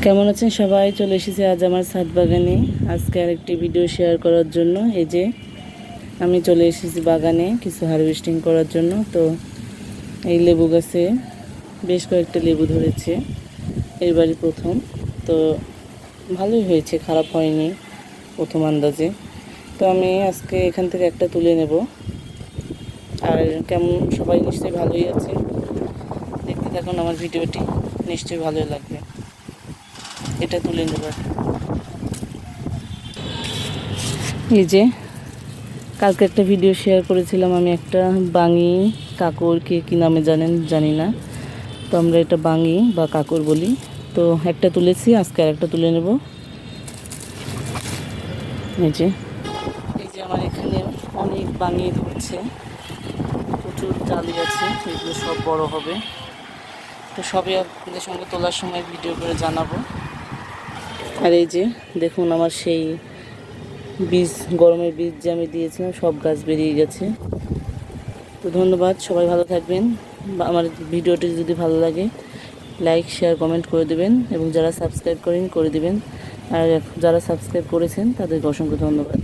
কেমন আছেন সবাই? চলে এসেছি আজ আমার ছাদ বাগানে আজকে আরেকটি ভিডিও শেয়ার করার জন্য। এই যে আমি চলে এসেছি বাগানে কিছু হারভেস্টিং করার জন্য। তো এই লেবু গাছে বেশ কয়েকটা লেবু ধরেছে, এবারই প্রথম। তো ভালোই হয়েছে, খারাপ হয়নি প্রথম আন্দাজে। তো আমি আজকে এখান থেকে একটা তুলে নেব। আর কেমন সবাই নিশ্চয়ই ভালোই আছে, দেখতে থাকুন আমার ভিডিওটি, নিশ্চয়ই ভালোই লাগবে। এটা তুলে নেব। এই যে কালকে একটা ভিডিও শেয়ার করেছিলাম আমি, একটা বাঙি কাকর, কে কী নামে জানেন জানি না, তো আমরা এটা বাঙি বা কাকর বলি। তো একটা তুলেছি, আজকে আর একটা তুলে নেব। এই যে আমার এখানে অনেক বাঙি ধরছে, প্রচুর জালি আছে, এগুলো সব বড় হবে। তো সবই আপনাদের সঙ্গে তোলার সময় ভিডিও করে জানাবো। আর এই যে দেখুন আমার সেই বীজ, গরমের বীজ যে আমি দিয়েছিলাম, সব গাছ বেরিয়ে গেছে। তো ধন্যবাদ, সবাই ভালো থাকবেন। আমার ভিডিওটি যদি ভালো লাগে লাইক শেয়ার কমেন্ট করে দেবেন, এবং যারা সাবস্ক্রাইব করেন করে দেবেন। আর যারা সাবস্ক্রাইব করেছেন তাদেরকে অসংখ্য ধন্যবাদ।